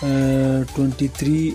23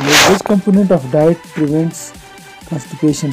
Which component of diet prevents constipation?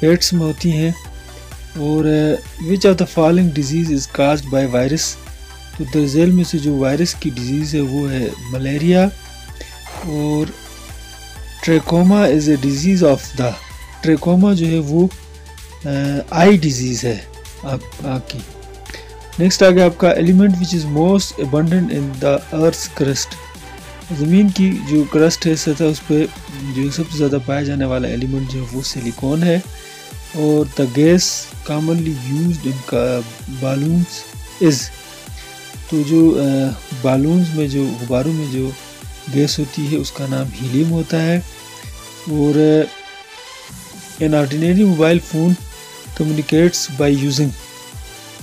Pets میں ہوتی ہیں. اور which of the following disease is caused by virus. تو درج ذیل میں سے جو وائرس کی ڈیزیز ہے وہ ہے ملیریا. اور trachoma is a disease of the. Trachoma جو ہے وہ آئی ڈیزیز ہے آنکھ کی. نیکسٹ آگے آپ کا element which is most abundant in the earth crust. زمین کی جو کرسٹ ہے سطح اس پہ جو سب سے زیادہ پایا جانے والا ایلیمنٹ جو ہے وہ سلیکون ہے. اور دا گیس کامنلی یوزڈ ان بالونس از. تو جو بالونز میں جو غباروں میں جو گیس ہوتی ہے اس کا نام ہیلیم ہوتا ہے. اور an ordinary mobile phone communicates by using.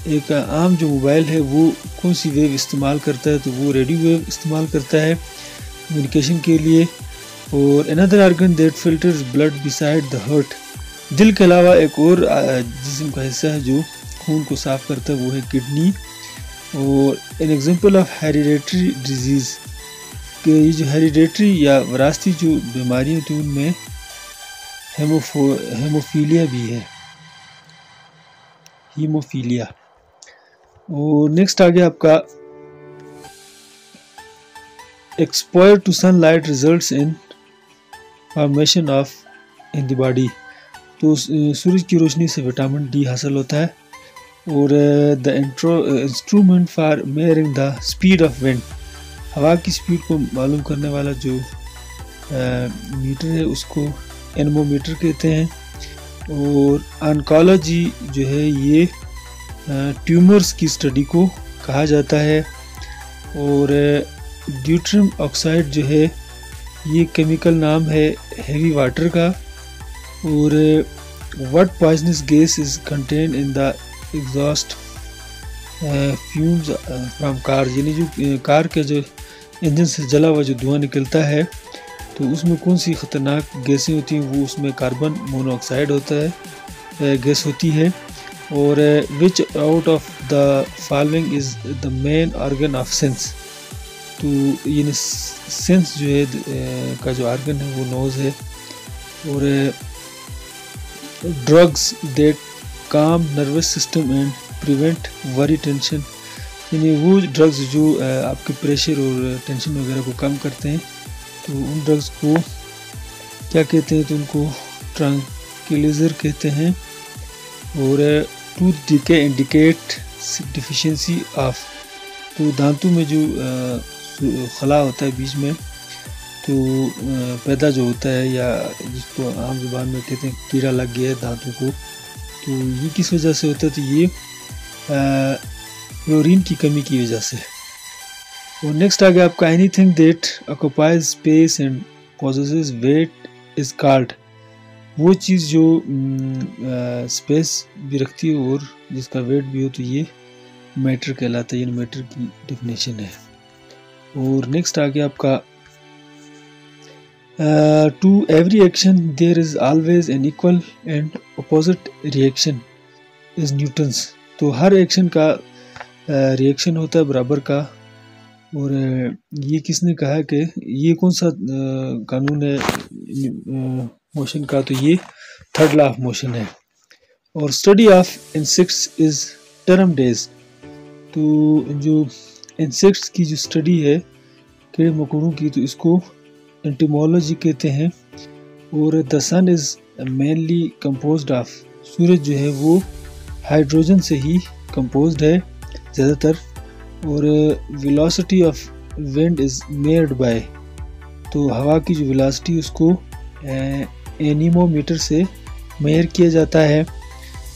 ایک عام جو موبائل ہے وہ کون سی ویو استعمال کرتا ہے؟ تو وہ ریڈیو ویو استعمال کرتا ہے کمیونیکیشن کے لیے. اور another organ that filters blood beside the heart. دل کے علاوہ ایک اور جسم کا حصہ ہے جو خون کو صاف کرتا ہے وہ ہے کڈنی. اور an example of hereditary disease. کہ یہ جو ہیریڈیٹری یا وراثتی جو بیماریاں ہوتی ہیں ان میں ہیموفیلیا بھی ہے. ہیموفیلیا. اور نیکسٹ آگے آپ کا exposure to sunlight results in formation of in the body. تو سورج کی روشنی سے وٹامن ڈی حاصل ہوتا ہے. اور the instrument for measuring the speed of wind. ہوا کی اسپیڈ کو معلوم کرنے والا جو میٹر ہے اس کو اینمومیٹر کہتے ہیں. اور آنکالوجی جو ہے یہ ٹیومرز کی اسٹڈی کو کہا جاتا ہے. اور ڈیوٹریم آکسائڈ جو ہے یہ کیمیکل نام ہے ہیوی واٹر کا. اور what poisonous gas is contained in the exhaust fumes from car. یعنی جو کار کے جو انجن سے جلا ہوا جو دھواں نکلتا ہے تو اس میں کون سی خطرناک گیسیں ہوتی ہیں؟ وہ اس میں کاربن مونو آکسائڈ ہوتا ہے گیس ہوتی ہے. اور which out of the following is the main organ of sense. تو یعنی سینس جو ہے کا جو آرگن ہے وہ نوز ہے. اور drugs that calm nervous system and prevent worry tension. یعنی وہ ڈرگز جو آپ کے پریشر اور ٹینشن وغیرہ کو کم کرتے ہیں تو ان ڈرگز کو کیا کہتے ہیں؟ تو ان کو ٹرانکیلائزر کہتے ہیں. اور tooth decay indicate deficiency of. تو دانتوں میں جو خلا ہوتا ہے بیچ میں تو پیدا جو ہوتا ہے یا جس کو عام زبان میں کہتے ہیں کیڑا لگ گیا ہے دانتوں کو تو یہ کس وجہ سے ہوتا ہے؟ تو یہ کلورین کی کمی کی وجہ سے. اور نیکسٹ آگے آپ کا anything that occupies space and possesses weight is called. وہ چیز جو اسپیس بھی رکھتی ہے اور جس کا ویٹ بھی ہو تو یہ میٹر کہلاتا ہے. یہ میٹر کی ڈیفینیشن ہے. اور نیکسٹ آگے آپ کا to every action there is always an equal and opposite reaction is Newton's. تو ہر ایکشن کا ریئیکشن ہوتا ہے برابر کا. اور یہ کس نے کہا کہ یہ کون سا قانون ہے موشن کا؟ تو یہ تھرڈ لا آف موشن ہے. اور study of insects is termed as. تو جو انسیکٹس کی جو اسٹڈی ہے کیڑے مکوڑوں کی تو اس کو انٹیمولوجی کہتے ہیں. اور دا سن از مینلی کمپوزڈ آف. سورج جو ہے وہ ہائیڈروجن سے ہی کمپوزڈ ہے زیادہ تر. اور velocity of wind is measured by. تو ہوا کی جو ویلاسٹی اس کو اینیمومیٹر سے میئر کیا جاتا ہے.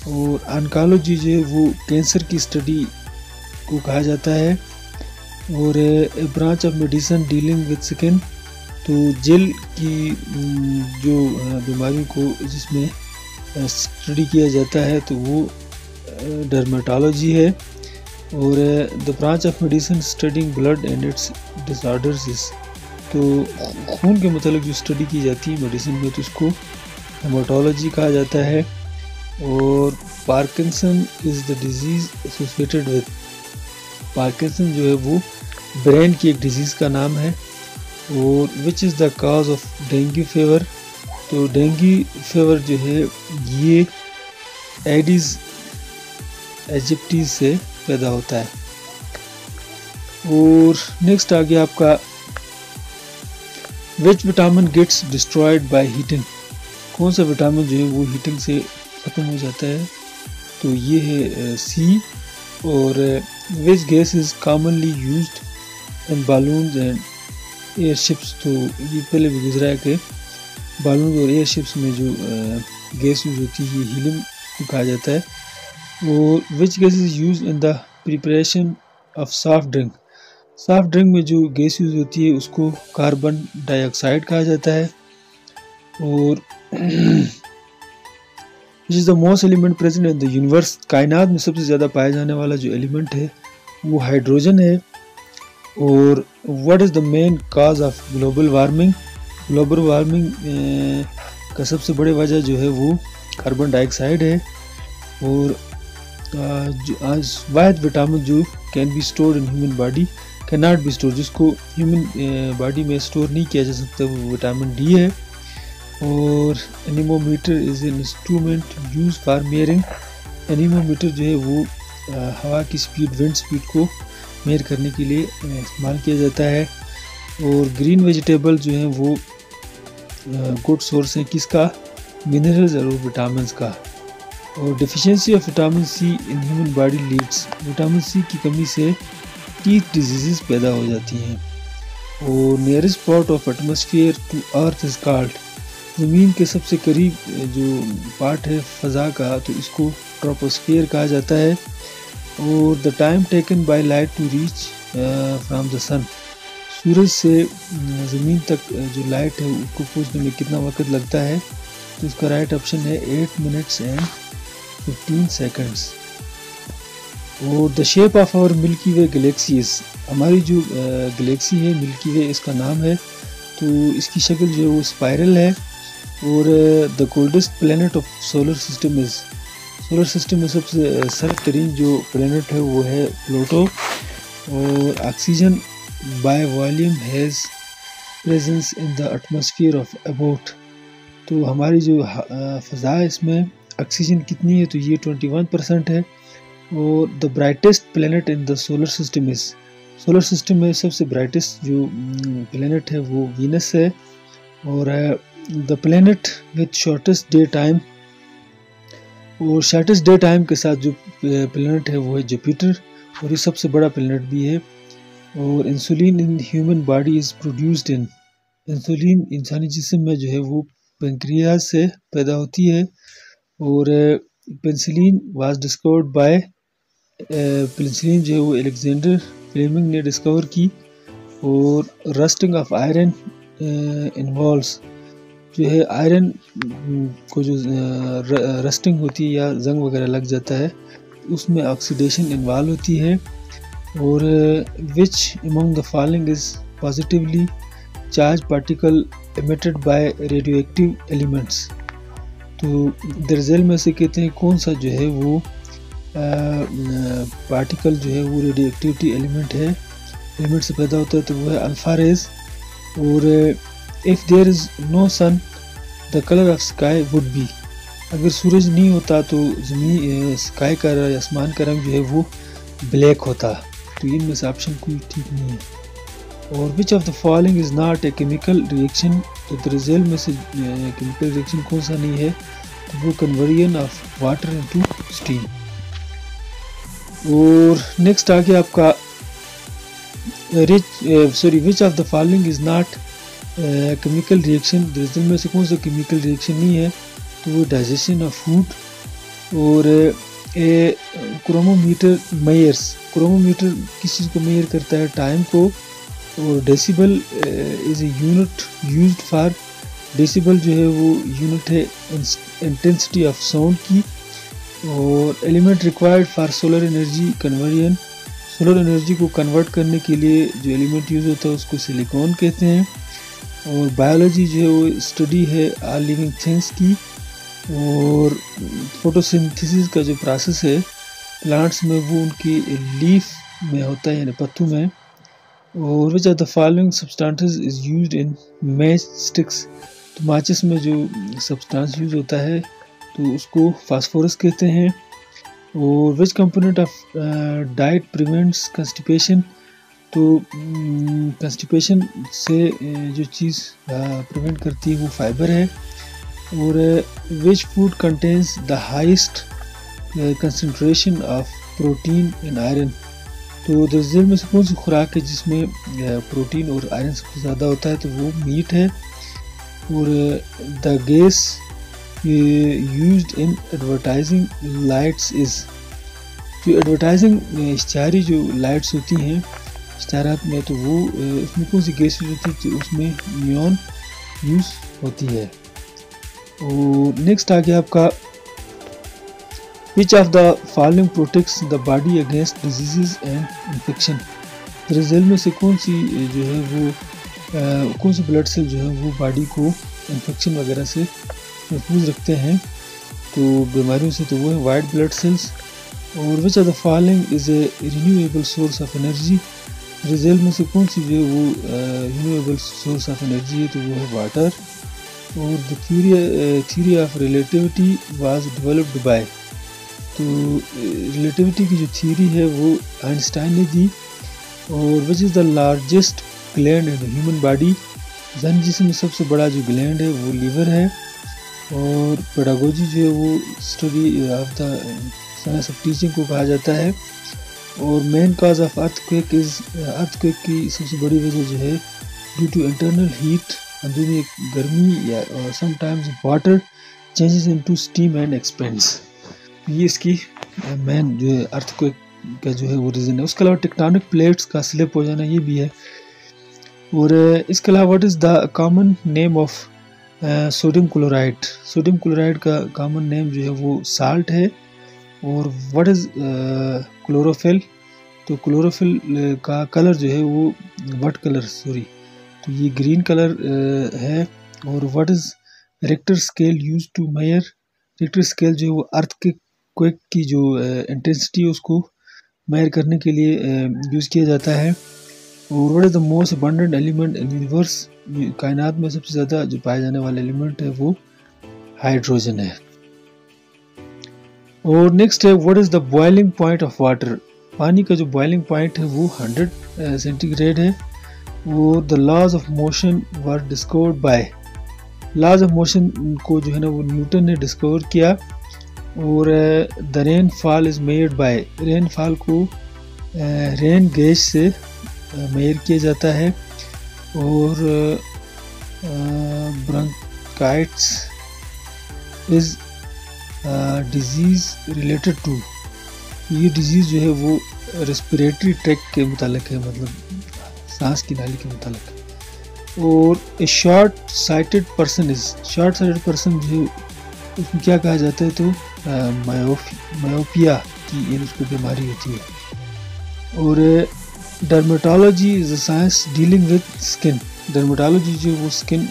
اور آنکالوجی جو ہے وہ کینسر کی اسٹڈی کو کہا جاتا ہے. اور branch of medicine dealing with سکن. تو جلد کی جو بیماریوں کو جس میں اسٹڈی کیا جاتا ہے تو وہ ڈرمیٹالوجی ہے. اور the branch of medicine studying blood and its disorders. تو خون کے متعلق جو اسٹڈی کی جاتی ہے میڈیسن میں تو اس کو ہیماٹولوجی کہا جاتا ہے. اور Parkinson is the disease associated with. Parkinson جو ہے وہ برین کی ایک ڈیزیز کا نام ہے. اور which is the cause of dengue fever. تو ڈینگی فیور جو ہے یہ ایڈیز ایجپٹیز سے پیدا ہوتا ہے. اور نیکسٹ آ گیا آپ کا which vitamin gets destroyed by heating. کون سا وٹامن جو ہے وہ ہیٹنگ سے ختم ہو جاتا ہے؟ تو یہ ہے سی. اور which gas is commonly used in balloons and airships. تو یہ پہلے بھی گزرا ہے کہ بالونز اور ایئر شپس میں جو گیس یوز ہوتی ہے یہ ہیلیم کو کہا جاتا ہے. اور which gas is use in the preparation of soft drink. Soft drink میں جو گیس یوز ہوتی ہے اس کو کاربن ڈائی آکسائڈ کہا جاتا ہے. اور which is the most element present in the universe. کائنات میں سب سے زیادہ پائے جانے والا جو ایلیمنٹ ہے وہ ہائیڈروجن ہے. اور what is the main cause of global warming. Global warming کا سب سے بڑی وجہ جو ہے وہ کاربن ڈائی آکسائڈ ہے. اور واحد وٹامن جو can be stored in human body can not be store, جس کو ہیومن باڈی میں اسٹور نہیں کیا جا سکتا، وہ وٹامن ڈی ہے. اور anemometer is an instrument use for measuring. Anemometer جو ہے وہ ہوا کی سپیڈ، ونڈ سپیڈ کو میئر کرنے کے لیے استعمال کیا جاتا ہے. اور گرین ویجیٹیبل جو ہیں وہ گڈ سورس ہیں کس کا؟ منرلز اور وٹامنس کا. اور deficiency of vitamin C in human body leads. Vitamin C کی کمی سے ٹیتھ ڈیزیزز پیدا ہو جاتی ہیں. اور nearest part of atmosphere to earth is called. زمین کے سب سے قریب جو پارٹ ہے فضا کا تو اس کو ٹروپوسفیئر کہا جاتا ہے. اور the time taken by light to reach from the sun. سورج سے زمین تک جو لائٹ ہے اس کو پہنچنے میں کتنا وقت لگتا ہے؟ تو اس کا رائٹ آپشن ہے 8 منٹس اینڈ 15 سیکنڈس. اور دا شیپ آف آور ملکی وے گلیکسیز. ہماری جو گلیکسی ہے ملکی وے اس کا نام ہے، تو اس کی شکل جو ہے وہ اسپائرل ہے. اور the coldest planet of solar system is. Solar system میں سب سے سرد ترین جو پلینٹ ہے وہ ہے پلوٹو. اور oxygen by volume has presence in the atmosphere of about. تو ہماری جو فضا ہے اس میں آکسیجن کتنی ہے؟ تو یہ 21% ہے. اور the brightest planet in the solar system is. Solar system میں سب سے برائٹسٹ جو پلینٹ ہے وہ وینس ہے. اور دا پلینٹ وتھ شارٹسٹ ڈے ٹائم. اور شارٹسٹ ڈے ٹائم کے ساتھ جو پلینٹ ہے وہ ہے جوپیٹر، اور یہ سب سے بڑا پلینٹ بھی ہے. اور insulin in human body is produced in. Insulin انسانی جسم میں جو ہے وہ پینکریاز سے پیدا ہوتی ہے. اور penicillin was discovered by. Penicillin جو ہے وہ الیگزینڈر فلیمنگ نے ڈسکور کی. اور رسٹنگ آف آئرن انوالوز. جو ہے آئرن کو جو رسٹنگ ہوتی ہے یا زنگ وغیرہ لگ جاتا ہے اس میں آکسیڈیشن انوالو ہوتی ہے. اور which among the following is positively charged particle emitted by radioactive elements. تو درزیل میں سے کہتے ہیں کون سا جو ہے وہ پارٹیکل جو ہے وہ ریڈیو ایکٹیوٹی ایلیمنٹ سے پیدا ہوتا ہے، تو وہ ہے الفا ریز. اور if there is no sun the color of sky would be. اگر سورج نہیں ہوتا تو زمین اسکائی کا یا آسمان کا رنگ جو ہے وہ بلیک ہوتا. تو ان میں سے آپشن کوئی ٹھیک نہیں ہے. اور which of the following is not a chemical reaction. تو درزیل میں سے کیمیکل ریئیکشن کون سا نہیں ہے؟ تو وہ conversion of water into steam. اور نیکسٹ آگے آپ کا which of the following is not chemical reaction. درزیل میں سے کون سا کیمیکل ریئیکشن نہیں ہے؟ تو وہ ڈائجیشن آف فوڈ. اور کرومومیٹر میئرس. کرومومیٹر کس چیز کو میئر کرتا ہے؟ ٹائم کو. اور decibel is a unit used for. Decibel جو ہے وہ یونٹ ہے انٹینسٹی آف ساؤنڈ کی. اور element required for solar energy conversion. Solar energy کو کنورٹ کرنے کے لیے جو ایلیمنٹ یوز ہوتا ہے اس کو سلیکون کہتے ہیں. اور بایولوجی جو ہے وہ اسٹڈی ہے آل لیونگ تھنگس کی. اور فوٹوسنتھیسس کا جو پروسیس ہے پلانٹس میں وہ ان کی لیف میں ہوتا ہے یعنی پتوں میں. اور which of the following substances is used in match sticks. تو ماچس میں جو سبسٹانس یوز ہوتا ہے تو اس کو فاسفورس کہتے ہیں. اور وچ کمپوننٹ آف ڈائٹ پریونٹس کنسٹیپیشن, تو کنسٹیپیشن سے جو چیز پریونٹ کرتی ہے وہ فائبر ہے. اور which food contains the highest concentration of protein and iron, تو درج ذیل میں سے کون سی خوراک ہے جس میں پروٹین اور آئرن سب سے زیادہ ہوتا ہے, تو وہ میٹ ہے. اور the gas used in advertising lights is, جو ایڈورٹائزنگ اشتہاری جو لائٹس ہوتی ہیں اشتہارات میں, تو وہ اس میں کون سی گیس یوز ہوتی ہے, تو اس میں نیون یوز ہوتی ہے. اور نیکسٹ آ گیا آپ کا which of the following protects the body against diseases and infection, درج ذیل میں سے کون سی جو ہے وہ کون سی بلڈ سیل جو ہے وہ باڈی کو انفیکشن وغیرہ سے محفوظ رکھتے ہیں, تو بیماریوں سے, تو وہ ہے وائٹ بلڈ سیلز. اور which of the following is a renewable source of energy, درج ذیل میں سے کون سی جو ہے وہ renewable source of energy ہے, تو وہ ہے واٹر. اور the theory of relativity was developed by, تو ریلیٹیوٹی کی جو تھیوری ہے وہ آئنسٹائن نے دی. اور which is the largest gland in human body, ذہن جسم میں سب سے بڑا جو گلینڈ ہے وہ لیور ہے. اور پیڈاگوجی جو ہے وہ study of the science of teaching کو کہا جاتا ہے. اور main cause of earthquake is, earthquake کی سب سے بڑی وجہ جو ہے ڈیو ٹو انٹرنل ہیٹ, اندرونی گرمی, یا sometimes water changes into steam and expands, یہ اس کی مین جو ہے ارتھ کویک کا جو ہے وہ ریزن ہے. اس کے علاوہ ٹیکٹونک پلیٹس کا سلپ ہو جانا یہ بھی ہے. اور اس کے علاوہ what is the common name of sodium chloride, sodium chloride کا کامن نیم جو ہے وہ سالٹ ہے. اور واٹ از کلوروفل, تو کلوروفل کا کلر جو ہے وہ وٹ کلر تو یہ گرین کلر ہے. اور what is Richter scale use to measure, Richter scale جو ہے وہ ارتھ کے کویک کی جو انٹینسٹی ہے اس کو میئر کرنے کے لیے یوز کیا جاتا ہے. اور what is the most abundant element in universe, کائنات میں سب سے زیادہ جو پائے جانے والا ایلیمنٹ ہے وہ ہائیڈروجن ہے. اور نیکسٹ ہے what is the boiling point of water, پانی کا جو بوائلنگ پوائنٹ ہے وہ 100 سینٹی گریڈ ہے. اور the laws of motion were discovered by, laws of motion کو جو ہے نا وہ نیوٹن نے ڈسکور کیا. اور دا رین فال از میئرڈ بائی, رین فال کو رین گیج سے میئر کیا جاتا ہے. اور برانکائٹس از ڈیزیز ریلیٹڈ ٹو, یہ ڈیزیز جو ہے وہ ریسپریٹری ٹریک کے متعلق ہے, مطلب سانس کی نالی کے متعلق. اور a short sighted person is, short sighted person جو ہے اس میں کیا کہا جاتا ہے, تو مایوپیا کی یعنی اس کو بیماری ہوتی ہے. اور ڈرمیٹالوجی از a science dealing with skin, ڈرمیٹالوجی جو وہ اسکن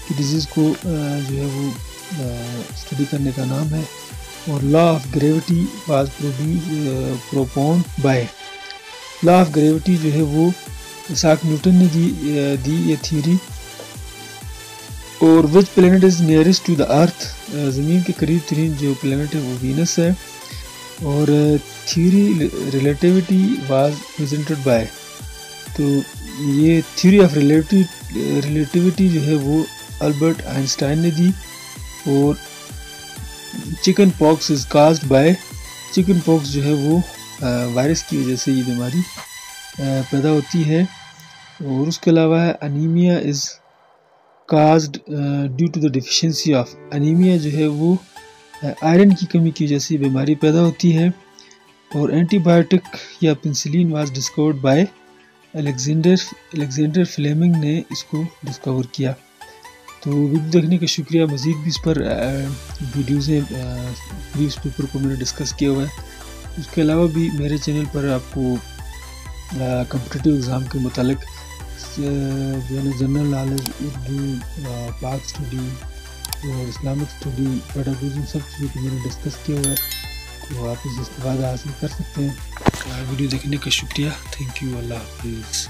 کی ڈیزیز کو جو ہے وہ اسٹڈی کرنے کا نام ہے. اور law of gravity was propound by, law of gravity جو ہے وہ اساک نیوٹن نے دی یہ تھیوری. اور which planet is nearest to the earth, زمین کے قریب ترین جو پلینٹ ہے وہ وینس ہے. اور theory relativity was presented by, تو یہ تھیوری آف ریلیٹیوٹی جو ہے وہ البرٹ آئنسٹائن نے دی. اور chickenpox is caused by, chickenpox جو ہے وہ وائرس کی وجہ سے یہ بیماری پیدا ہوتی ہے. اور اس کے علاوہ anaemia is caused due to the deficiency of, anaemia جو ہے وہ آئرن کی کمی کی وجہ سے بیماری پیدا ہوتی ہے. اور اینٹی بایوٹک یا penicillin was discovered by Alexander Fleming نے اس کو ڈسکور کیا. تو ویڈیو دیکھنے کا شکریہ. مزید بھی اس پر ویڈیوز ہیں, پریویس پیپر کو میں نے ڈسکس کیا ہوا ہے. اس کے علاوہ بھی میرے چینل پر آپ کو کمپٹیٹیو ایگزام کے متعلق جو ہے نا جنرل نالج, اردو, پاک اسٹڈی اور اسلامک اسٹڈی, پیڈاگوجی, سب چیزوں کو میں نے ڈسکس کیا ہوا ہے, تو آپ اس سے استفادہ حاصل کر سکتے ہیں. ویڈیو دیکھنے کا شکریہ. Thank you. اللہ حافظ.